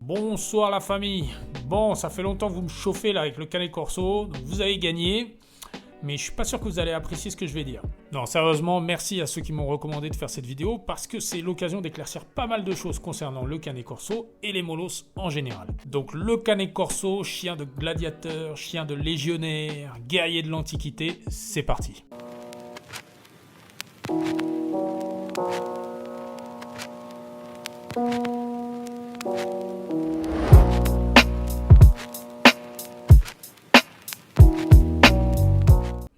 Bonsoir la famille. Bon, ça fait longtemps que vous me chauffez là avec le Canet Corso, donc vous avez gagné, mais je suis pas sûr que vous allez apprécier ce que je vais dire. Non, sérieusement, merci à ceux qui m'ont recommandé de faire cette vidéo parce que c'est l'occasion d'éclaircir pas mal de choses concernant le Canet Corso et les molosses en général. Donc le Canet Corso, chien de gladiateur, chien de légionnaire, guerrier de l'Antiquité, c'est parti.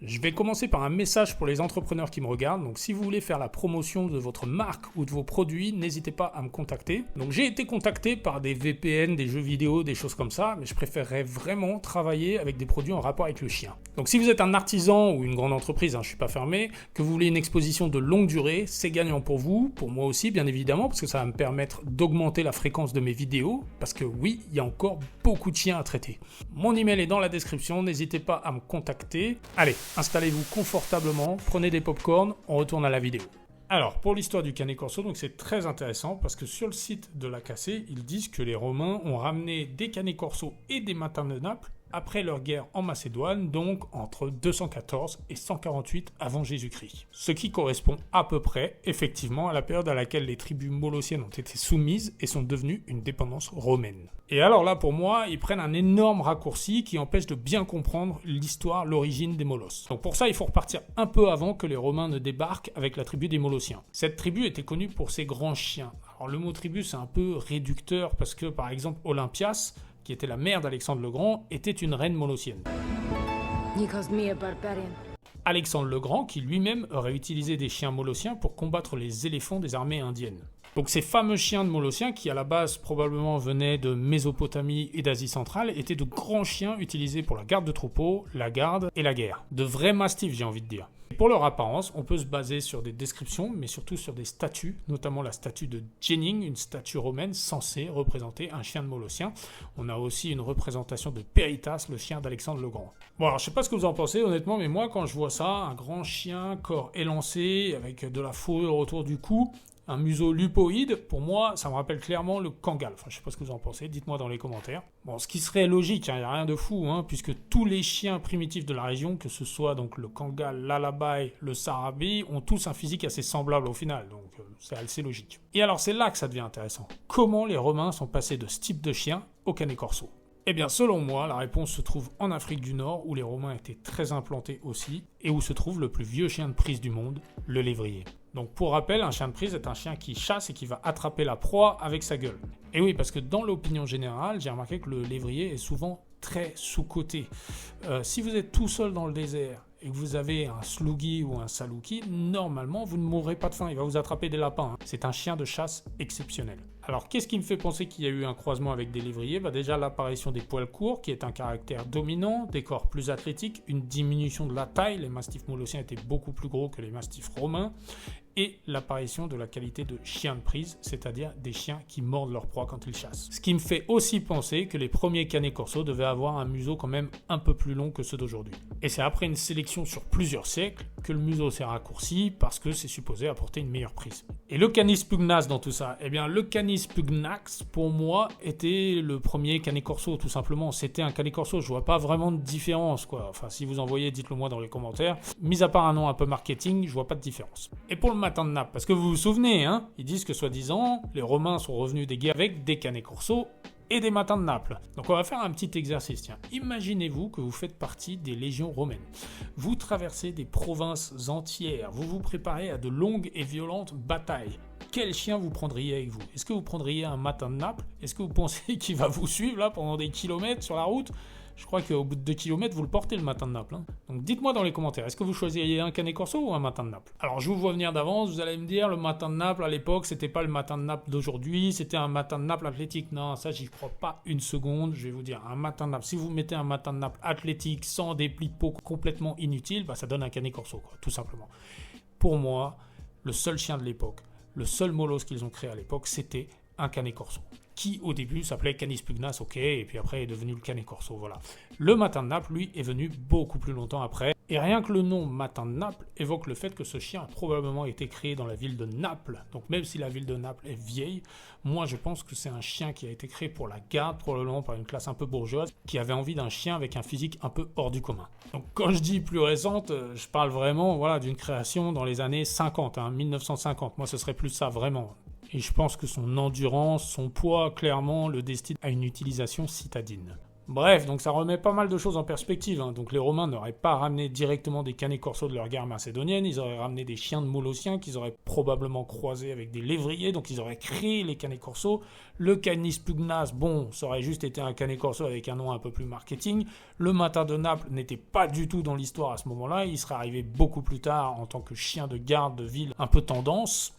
Je vais commencer par un message pour les entrepreneurs qui me regardent. Donc si vous voulez faire la promotion de votre marque ou de vos produits, n'hésitez pas à me contacter. Donc j'ai été contacté par des VPN, des jeux vidéo, des choses comme ça, mais je préférerais vraiment travailler avec des produits en rapport avec le chien. Donc si vous êtes un artisan ou une grande entreprise, je ne suis pas fermé, que vous voulez une exposition de longue durée, c'est gagnant pour vous, pour moi aussi bien évidemment, parce que ça va me permettre d'augmenter la fréquence de mes vidéos, parce que oui, il y a encore beaucoup de chiens à traiter. Mon email est dans la description, n'hésitez pas à me contacter. Allez, installez-vous confortablement, prenez des pop-corn, on retourne à la vidéo. Alors, pour l'histoire du Canet Corso, donc c'est très intéressant parce que sur le site de l'AKC, ils disent que les Romains ont ramené des Canet Corso et des matins de Naples après leur guerre en Macédoine, donc entre 214 et 148 avant Jésus-Christ. Ce qui correspond à peu près, effectivement, à la période à laquelle les tribus molossiennes ont été soumises et sont devenues une dépendance romaine. Et alors là, pour moi, ils prennent un énorme raccourci qui empêche de bien comprendre l'histoire, l'origine des Molosses. Donc pour ça, il faut repartir un peu avant que les Romains ne débarquent avec la tribu des Molossiens. Cette tribu était connue pour ses grands chiens. Alors le mot tribu, c'est un peu réducteur parce que, par exemple, Olympias, qui était la mère d'Alexandre le Grand, était une reine molossienne. Alexandre le Grand, qui lui-même aurait utilisé des chiens molossiens pour combattre les éléphants des armées indiennes. Donc ces fameux chiens de Molossiens, qui à la base probablement venaient de Mésopotamie et d'Asie centrale, étaient de grands chiens utilisés pour la garde de troupeaux, la garde et la guerre. De vrais mastifs, j'ai envie de dire. Et pour leur apparence, on peut se baser sur des descriptions, mais surtout sur des statues, notamment la statue de Jenning, une statue romaine censée représenter un chien de Molossien. On a aussi une représentation de Peritas, le chien d'Alexandre le Grand. Bon alors je sais pas ce que vous en pensez honnêtement, mais moi quand je vois ça, un grand chien, corps élancé, avec de la fourrure autour du cou, un museau lupoïde, pour moi, ça me rappelle clairement le Kangal. Enfin, je sais pas ce que vous en pensez, dites-moi dans les commentaires. Bon, ce qui serait logique, il n'y a rien de fou, puisque tous les chiens primitifs de la région, que ce soit donc le Kangal, l'Alabai, le Sarabi, ont tous un physique assez semblable au final, donc c'est assez logique. Et alors, c'est là que ça devient intéressant. Comment les Romains sont passés de ce type de chien au Canet Corso ? Eh bien, selon moi, la réponse se trouve en Afrique du Nord, où les Romains étaient très implantés aussi, et où se trouve le plus vieux chien de prise du monde, le lévrier. Donc pour rappel, un chien de prise est un chien qui chasse et qui va attraper la proie avec sa gueule. Et oui, parce que dans l'opinion générale, j'ai remarqué que le lévrier est souvent très sous-coté. Si vous êtes tout seul dans le désert et que vous avez un sluggy ou un salouki, normalement vous ne mourrez pas de faim, il va vous attraper des lapins. C'est un chien de chasse exceptionnel. Alors qu'est-ce qui me fait penser qu'il y a eu un croisement avec des lévriers ? Déjà l'apparition des poils courts, qui est un caractère dominant, des corps plus athlétiques, une diminution de la taille, les mastifs molossiens étaient beaucoup plus gros que les mastifs romains, et l'apparition de la qualité de chien de prise, c'est-à-dire des chiens qui mordent leur proie quand ils chassent. Ce qui me fait aussi penser que les premiers Canet Corso devaient avoir un museau quand même un peu plus long que ceux d'aujourd'hui. Et c'est après une sélection sur plusieurs siècles que le museau s'est raccourci parce que c'est supposé apporter une meilleure prise. Et le Canis pugnax dans tout ça ? Eh bien le Canis pugnax, pour moi, était le premier Canet Corso, tout simplement. C'était un Canet Corso, je vois pas vraiment de différence, quoi. Enfin, si vous en voyez, dites-le moi dans les commentaires. Mis à part un nom un peu marketing, je vois pas de différence. Et pour le matin de Naples, parce que vous vous souvenez, ils disent que soi-disant, les Romains sont revenus des guerres avec des Canet Corso et des matins de Naples. Donc on va faire un petit exercice, tiens. Imaginez-vous que vous faites partie des légions romaines. Vous traversez des provinces entières, vous vous préparez à de longues et violentes batailles. Quel chien vous prendriez avec vous ? Est-ce que vous prendriez un matin de Naples ? Est-ce que vous pensez qu'il va vous suivre là pendant des kilomètres sur la route ? Je crois qu'au bout de 2 km, vous le portez le matin de Naples. Donc dites-moi dans les commentaires, est-ce que vous choisiriez un Canet Corso ou un matin de Naples ? Alors je vous vois venir d'avance, vous allez me dire, le matin de Naples à l'époque, c'était pas le matin de Naples d'aujourd'hui, c'était un matin de Naples athlétique. Non, ça j'y crois pas une seconde. Je vais vous dire, un matin de Naples, si vous mettez un matin de Naples athlétique sans des plis de peau complètement inutiles, ça donne un Canet Corso, quoi, tout simplement. Pour moi, le seul chien de l'époque, le seul molosse qu'ils ont créé à l'époque, c'était un Canet Corso. qui au début s'appelait Canis Pugnas, ok, et puis après est devenu le Cane Corso, voilà. Le Matin de Naples, lui, est venu beaucoup plus longtemps après, et rien que le nom Matin de Naples évoque le fait que ce chien a probablement été créé dans la ville de Naples, donc même si la ville de Naples est vieille, moi je pense que c'est un chien qui a été créé pour la garde, probablement par une classe un peu bourgeoise, qui avait envie d'un chien avec un physique un peu hors du commun. Donc quand je dis plus récente, je parle vraiment d'une création dans les années 50, 1950, moi ce serait plus ça vraiment. Et je pense que son endurance, son poids, clairement, le destinent à une utilisation citadine. Bref, donc ça remet pas mal de choses en perspective. Donc les Romains n'auraient pas ramené directement des Cane Corso de leur guerre macédonienne, ils auraient ramené des chiens de Molossiens qu'ils auraient probablement croisés avec des lévriers, donc ils auraient créé les Cane Corso. Le Canis Pugnas, bon, ça aurait juste été un Cane Corso avec un nom un peu plus marketing. Le Matin de Naples n'était pas du tout dans l'histoire à ce moment-là, il serait arrivé beaucoup plus tard en tant que chien de garde de ville un peu tendance.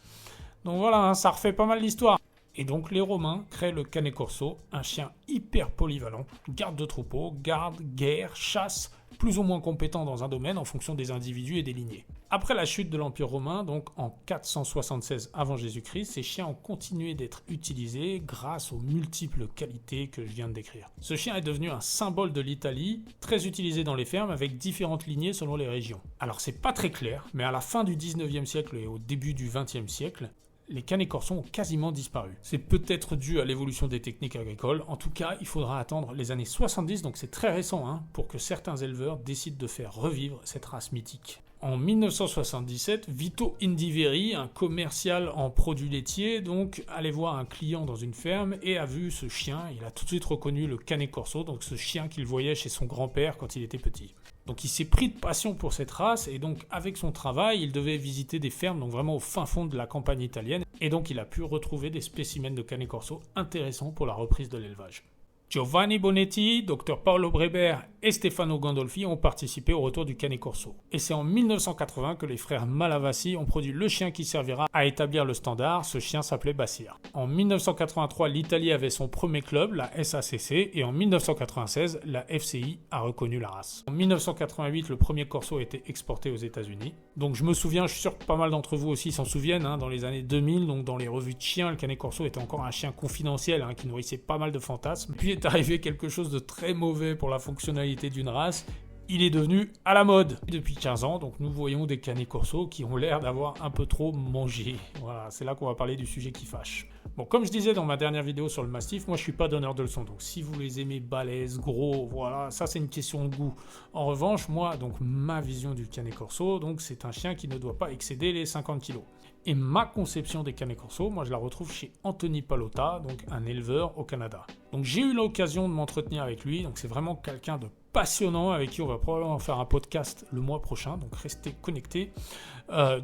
Donc voilà, ça refait pas mal l'histoire. Et donc les Romains créent le Cane Corso, un chien hyper polyvalent, garde de troupeau, garde, guerre, chasse, plus ou moins compétent dans un domaine en fonction des individus et des lignées. Après la chute de l'Empire romain, donc en 476 avant Jésus-Christ, ces chiens ont continué d'être utilisés grâce aux multiples qualités que je viens de décrire. Ce chien est devenu un symbole de l'Italie, très utilisé dans les fermes avec différentes lignées selon les régions. Alors c'est pas très clair, mais à la fin du 19e siècle et au début du 20e siècle, les Cane Corso ont quasiment disparu. C'est peut-être dû à l'évolution des techniques agricoles. En tout cas, il faudra attendre les années 70, donc c'est très récent, pour que certains éleveurs décident de faire revivre cette race mythique. En 1977, Vito Indiveri, un commercial en produits laitiers, donc allait voir un client dans une ferme et a vu ce chien. Il a tout de suite reconnu le Cane Corso, donc ce chien qu'il voyait chez son grand-père quand il était petit. Donc il s'est pris de passion pour cette race et donc avec son travail, il devait visiter des fermes, donc vraiment au fin fond de la campagne italienne. Et donc il a pu retrouver des spécimens de Cane Corso intéressants pour la reprise de l'élevage. Giovanni Bonetti, Dr Paolo Breber et Stefano Gandolfi ont participé au retour du Cane Corso. Et c'est en 1980 que les frères Malavasi ont produit le chien qui servira à établir le standard. Ce chien s'appelait Bassir. En 1983, l'Italie avait son premier club, la SACC, et en 1996, la FCI a reconnu la race. En 1988, le premier Corso a été exporté aux États-Unis. Donc je me souviens, je suis sûr que pas mal d'entre vous aussi s'en souviennent, dans les années 2000, donc dans les revues de chiens, le Cane Corso était encore un chien confidentiel qui nourrissait pas mal de fantasmes. Puis est arrivé quelque chose de très mauvais pour la fonctionnalité d'une race, il est devenu à la mode depuis 15 ans, donc nous voyons des Cane Corso qui ont l'air d'avoir un peu trop mangé. Voilà, c'est là qu'on va parler du sujet qui fâche. Bon, comme je disais dans ma dernière vidéo sur le Mastiff, moi je suis pas donneur de leçons, donc si vous les aimez balèzes, gros, voilà, ça c'est une question de goût. En revanche, moi, donc ma vision du Cane Corso, donc c'est un chien qui ne doit pas excéder les 50 kg. Et ma conception des Cane Corso, moi je la retrouve chez Anthony Pallotta, donc un éleveur au Canada. Donc j'ai eu l'occasion de m'entretenir avec lui, donc c'est vraiment quelqu'un de passionnant avec qui on va probablement faire un podcast le mois prochain, donc restez connectés.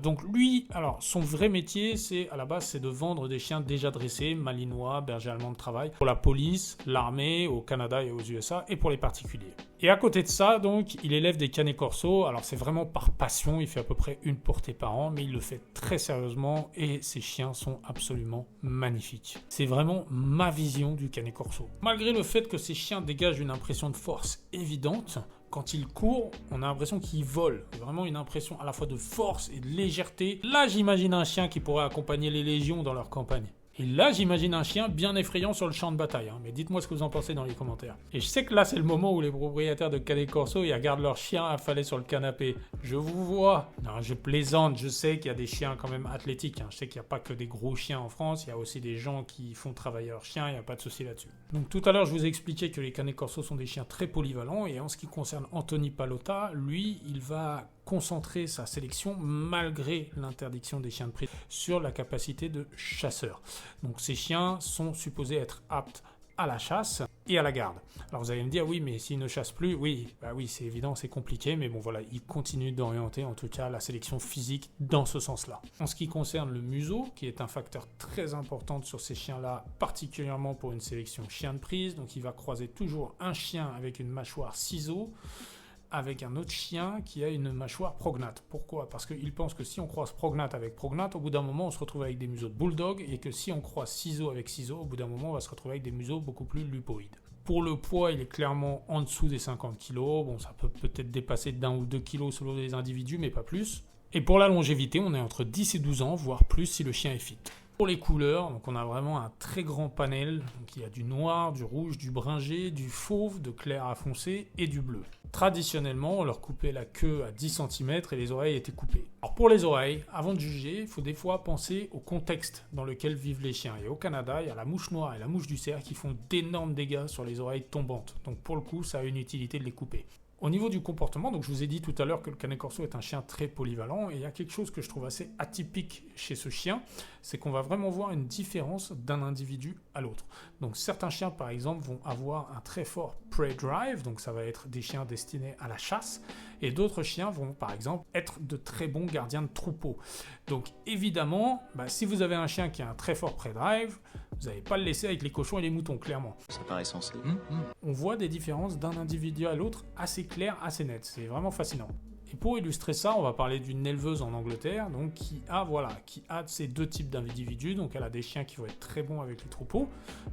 Donc lui, alors son vrai métier, c'est à la base, c'est de vendre des chiens déjà dressés, malinois, berger allemand de travail, pour la police, l'armée, au Canada et aux USA, et pour les particuliers. Et à côté de ça, donc, il élève des Cane Corso. Alors c'est vraiment par passion, il fait à peu près une portée par an, mais il le fait très sérieusement et ses chiens sont absolument magnifiques. C'est vraiment ma vision du Cane Corso. Malgré le fait que ces chiens dégagent une impression de force évidente, quand il court, on a l'impression qu'il vole. C'est vraiment une impression à la fois de force et de légèreté. Là, j'imagine un chien qui pourrait accompagner les légions dans leur campagne. Et là, j'imagine un chien bien effrayant sur le champ de bataille. Mais dites-moi ce que vous en pensez dans les commentaires. Et je sais que là, c'est le moment où les propriétaires de Cane Corso, ils regardent leur chien affalé sur le canapé. Je vous vois. Non, je plaisante. Je sais qu'il y a des chiens quand même athlétiques. Je sais qu'il n'y a pas que des gros chiens en France. Il y a aussi des gens qui font travailler leurs chiens. Il n'y a pas de souci là-dessus. Donc tout à l'heure, je vous ai expliqué que les Cane Corso sont des chiens très polyvalents. Et en ce qui concerne Anthony Pallotta, lui, il va concentrer sa sélection, malgré l'interdiction des chiens de prise, sur la capacité de chasseur. Donc ces chiens sont supposés être aptes à la chasse et à la garde. Alors vous allez me dire, oui, mais s'ils ne chassent plus, oui, c'est évident, c'est compliqué, mais bon voilà, il continue d'orienter en tout cas la sélection physique dans ce sens-là. En ce qui concerne le museau, qui est un facteur très important sur ces chiens-là, particulièrement pour une sélection chien de prise, donc il va croiser toujours un chien avec une mâchoire ciseau, avec un autre chien qui a une mâchoire prognate. Pourquoi ? Parce qu'il pense que si on croise prognate avec prognate, au bout d'un moment, on se retrouve avec des museaux de bulldog, et que si on croise ciseau avec ciseau, au bout d'un moment, on va se retrouver avec des museaux beaucoup plus lupoïdes. Pour le poids, il est clairement en dessous des 50 kg. Bon, ça peut peut-être dépasser d'1 ou 2 kg selon les individus, mais pas plus. Et pour la longévité, on est entre 10 et 12 ans, voire plus si le chien est fit. Pour les couleurs, donc on a vraiment un très grand panel. Donc il y a du noir, du rouge, du bringé, du fauve, de clair à foncé et du bleu. Traditionnellement, on leur coupait la queue à 10 cm et les oreilles étaient coupées. Alors pour les oreilles, avant de juger, il faut des fois penser au contexte dans lequel vivent les chiens. Et au Canada, il y a la mouche noire et la mouche du cerf qui font d'énormes dégâts sur les oreilles tombantes. Donc pour le coup, ça a une utilité de les couper. Au niveau du comportement, donc je vous ai dit tout à l'heure que le Canet Corso est un chien très polyvalent, et il y a quelque chose que je trouve assez atypique chez ce chien, c'est qu'on va vraiment voir une différence d'un individu à l'autre. Donc certains chiens par exemple vont avoir un très fort prey drive, donc ça va être des chiens destinés à la chasse, et d'autres chiens vont par exemple être de très bons gardiens de troupeau. Donc évidemment, si vous avez un chien qui a un très fort prey drive, vous n'allez pas le laisser avec les cochons et les moutons, clairement. Ça paraît sensé. On voit des différences d'un individu à l'autre assez claires, assez nettes. C'est vraiment fascinant. Et pour illustrer ça, on va parler d'une éleveuse en Angleterre, donc qui a ces deux types d'individus. Donc elle a des chiens qui vont être très bons avec les troupeaux.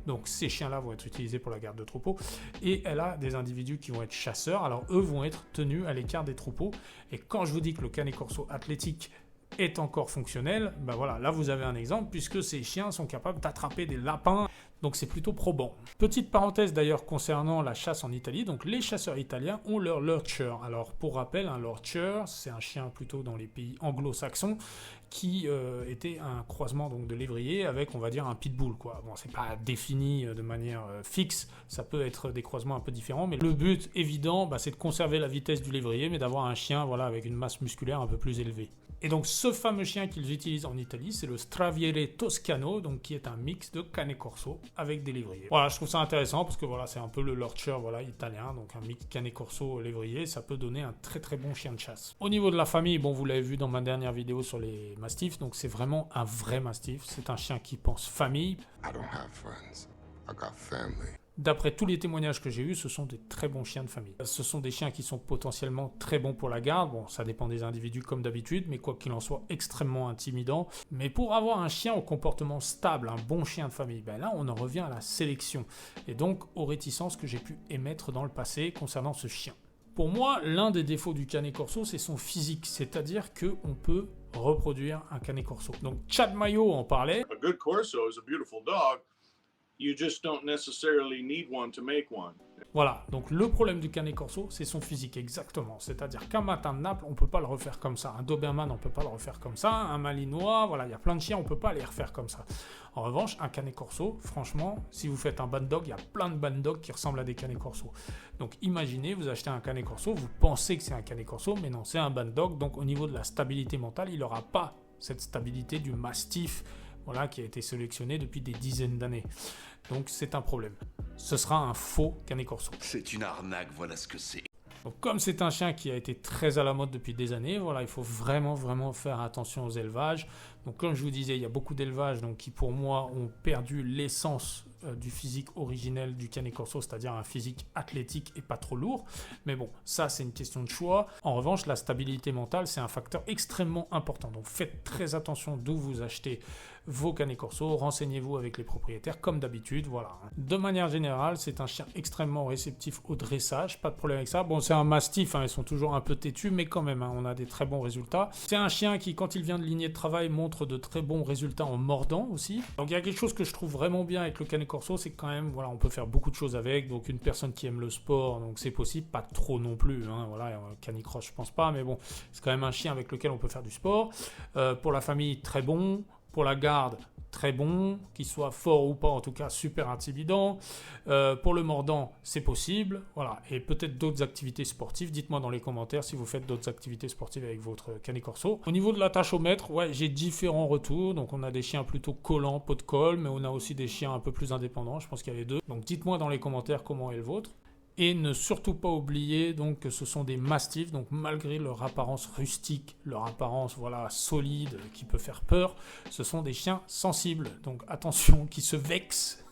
Donc ces chiens-là vont être utilisés pour la garde de troupeaux. Et elle a des individus qui vont être chasseurs. Alors eux vont être tenus à l'écart des troupeaux. Et quand je vous dis que le Canet Corso athlétique est encore fonctionnel, là vous avez un exemple puisque ces chiens sont capables d'attraper des lapins, donc c'est plutôt probant. Petite parenthèse d'ailleurs concernant la chasse en Italie, donc les chasseurs italiens ont leur lurcher. Alors pour rappel, un lurcher c'est un chien plutôt dans les pays anglo-saxons qui était un croisement donc de lévrier avec on va dire un pitbull quoi. Bon, c'est pas défini de manière fixe, ça peut être des croisements un peu différents, mais le but évident c'est de conserver la vitesse du lévrier mais d'avoir un chien avec une masse musculaire un peu plus élevée. Et donc ce fameux chien qu'ils utilisent en Italie, c'est le Straviere Toscano, donc qui est un mix de Canet Corso avec des lévriers. Voilà, je trouve ça intéressant parce que c'est un peu le lurcher italien, donc un mix Canet Corso lévrier, ça peut donner un très très bon chien de chasse. Au niveau de la famille, vous l'avez vu dans ma dernière vidéo sur les mastifs, donc c'est vraiment un vrai mastif, c'est un chien qui pense famille. I don't have friends. I got family. D'après tous les témoignages que j'ai eus, ce sont des très bons chiens de famille. Ce sont des chiens qui sont potentiellement très bons pour la garde. Bon, ça dépend des individus comme d'habitude, mais quoi qu'il en soit, extrêmement intimidants. Mais pour avoir un chien au comportement stable, un bon chien de famille, là, on en revient à la sélection. Et donc aux réticences que j'ai pu émettre dans le passé concernant ce chien. Pour moi, l'un des défauts du Canet Corso, c'est son physique. C'est-à-dire qu'on peut reproduire un Canet Corso. Donc Chad Mayo en parlait. A good Corso is a beautiful dog. You just don't necessarily need one to make one. Voilà, donc le problème du Canet Corso, c'est son physique, exactement. C'est-à-dire qu'un Matin de Naples, on ne peut pas le refaire comme ça. Un Doberman, on ne peut pas le refaire comme ça. Un Malinois, il y a plein de chiens, on ne peut pas les refaire comme ça. En revanche, un Canet Corso, franchement, si vous faites un ban dog, il y a plein de ban dogs qui ressemblent à des Canet Corso. Donc imaginez, vous achetez un Canet Corso, vous pensez que c'est un Canet Corso, mais non, c'est un ban dog. Donc au niveau de la stabilité mentale, il n'aura pas cette stabilité du Mastiff, qui a été sélectionné depuis des dizaines d'années. Donc c'est un problème. Ce sera un faux Canet Corso. C'est une arnaque, voilà ce que c'est. Donc comme c'est un chien qui a été très à la mode depuis des années, il faut vraiment faire attention aux élevages. Donc comme je vous disais, il y a beaucoup d'élevages qui pour moi ont perdu l'essence du physique originel du Canet Corso, c'est-à-dire un physique athlétique et pas trop lourd. Mais bon, ça c'est une question de choix. En revanche, la stabilité mentale, c'est un facteur extrêmement important. Donc faites très attention d'où vous achetez vos Canet Corso, renseignez-vous avec les propriétaires comme d'habitude, voilà. De manière générale, c'est un chien extrêmement réceptif au dressage, pas de problème avec ça. Bon, c'est un mastif, ils sont toujours un peu têtus, mais quand même, on a des très bons résultats. C'est un chien qui, quand il vient de lignée de travail, montre de très bons résultats en mordant aussi. Donc il y a quelque chose que je trouve vraiment bien avec le Canet Corso, c'est que quand même, on peut faire beaucoup de choses avec. Donc une personne qui aime le sport, donc c'est possible, pas trop non plus, canicross je pense pas, mais bon, c'est quand même un chien avec lequel on peut faire du sport. Pour la famille, très bon. Pour la garde, très bon, qu'il soit fort ou pas, en tout cas super intimidant. Pour le mordant, c'est possible. Voilà. Et peut-être d'autres activités sportives. Dites-moi dans les commentaires si vous faites d'autres activités sportives avec votre Canet Corso. Au niveau de l'attache au maître, j'ai différents retours. Donc on a des chiens plutôt collants, pot de colle, mais on a aussi des chiens un peu plus indépendants. Je pense qu'il y a les deux. Donc dites-moi dans les commentaires comment est le vôtre. Et ne surtout pas oublier que ce sont des mastifs, donc malgré leur apparence rustique, leur apparence solide qui peut faire peur, ce sont des chiens sensibles. Donc attention, qui se vexent.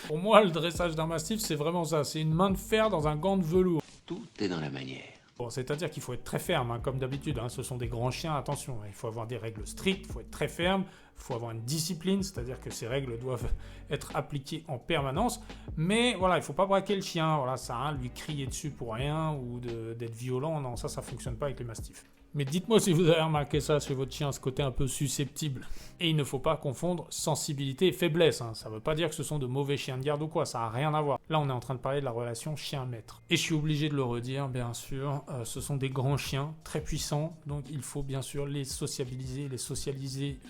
Pour moi, le dressage d'un mastif, c'est vraiment ça, c'est une main de fer dans un gant de velours. Tout est dans la manière. Bon, c'est-à-dire qu'il faut être très ferme, comme d'habitude. Ce sont des grands chiens, attention. Il faut avoir des règles strictes, il faut être très ferme, il faut avoir une discipline, c'est-à-dire que ces règles doivent être appliquées en permanence. Mais il ne faut pas braquer le chien. Ça sert à rien de lui crier dessus pour rien ou d'être violent. Non, ça ne fonctionne pas avec les mastifs. Mais dites-moi si vous avez remarqué ça chez votre chien, ce côté un peu susceptible. Et il ne faut pas confondre sensibilité et faiblesse. Ça ne veut pas dire que ce sont de mauvais chiens de garde ou quoi, ça n'a rien à voir. Là, on est en train de parler de la relation chien-maître. Et je suis obligé de le redire, bien sûr, ce sont des grands chiens, très puissants, donc il faut bien sûr les sociabiliser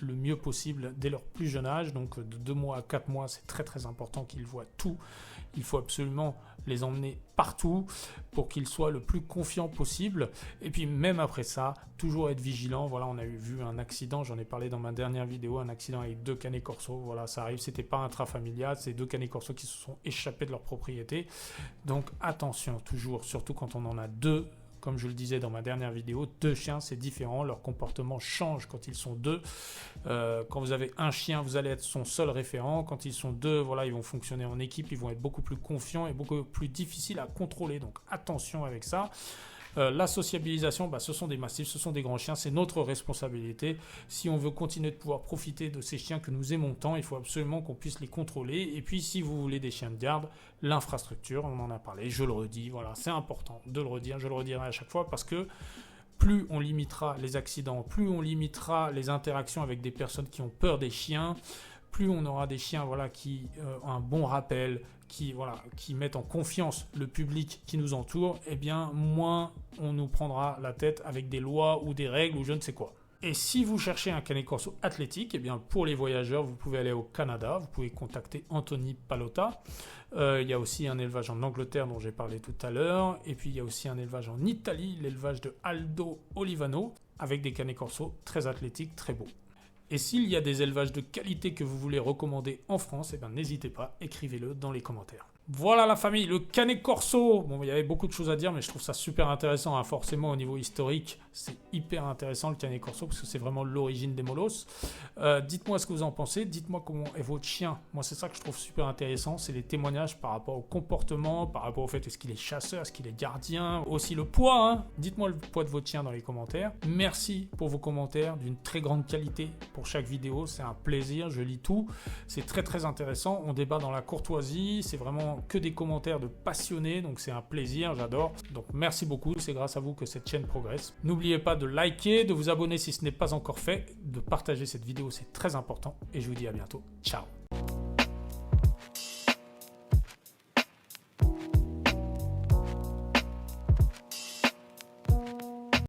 le mieux possible dès leur plus jeune âge. Donc de 2 mois à 4 mois, c'est très très important qu'ils voient tout. Il faut absolument les emmener partout pour qu'ils soient le plus confiants possible. Et puis même après ça, toujours être vigilant. Voilà, on a vu un accident, j'en ai parlé dans ma dernière vidéo, un accident avec 2 canets corso. Voilà, ça arrive, c'était pas intrafamilial, c'est 2 canets corso qui se sont échappés de leur propriété. Donc attention toujours, surtout quand on en a 2. Comme je le disais dans ma dernière vidéo, 2 chiens, c'est différent. Leur comportement change quand ils sont 2. Quand vous avez un chien, vous allez être son seul référent. Quand ils sont 2, voilà, ils vont fonctionner en équipe. Ils vont être beaucoup plus confiants et beaucoup plus difficiles à contrôler. Donc attention avec ça. La sociabilisation, ce sont des mastiffs, ce sont des grands chiens, c'est notre responsabilité. Si on veut continuer de pouvoir profiter de ces chiens que nous aimons tant, il faut absolument qu'on puisse les contrôler. Et puis si vous voulez des chiens de garde, l'infrastructure, on en a parlé, je le redis, voilà, c'est important de le redire, je le redirai à chaque fois parce que plus on limitera les accidents, plus on limitera les interactions avec des personnes qui ont peur des chiens, plus on aura des chiens qui ont un bon rappel, qui mettent en confiance le public qui nous entoure, et bien moins on nous prendra la tête avec des lois ou des règles ou je ne sais quoi. Et si vous cherchez un canet corso athlétique, et bien pour les voyageurs, vous pouvez aller au Canada, vous pouvez contacter Anthony Pallotta. Il y a aussi un élevage en Angleterre dont j'ai parlé tout à l'heure, et puis il y a aussi un élevage en Italie, l'élevage de Aldo Olivano, avec des canets corso très athlétiques, très beaux. Et s'il y a des élevages de qualité que vous voulez recommander en France, eh bien n'hésitez pas, écrivez-le dans les commentaires. Voilà la famille, le canet corso. Bon, il y avait beaucoup de choses à dire, mais je trouve ça super intéressant. Forcément, au niveau historique, c'est hyper intéressant le canet corso, parce que c'est vraiment l'origine des molosses. Dites-moi ce que vous en pensez, dites-moi comment est votre chien. Moi, c'est ça que je trouve super intéressant, c'est les témoignages par rapport au comportement, par rapport au fait est-ce qu'il est chasseur, est-ce qu'il est gardien, aussi le poids. Dites-moi le poids de votre chien dans les commentaires. Merci pour vos commentaires d'une très grande qualité pour chaque vidéo, c'est un plaisir, je lis tout. C'est très très intéressant, on débat dans la courtoisie, c'est vraiment que des commentaires de passionnés, donc c'est un plaisir, j'adore. Donc merci beaucoup, c'est grâce à vous que cette chaîne progresse. N'oubliez pas de liker, de vous abonner si ce n'est pas encore fait, de partager cette vidéo, c'est très important, et je vous dis à bientôt. Ciao.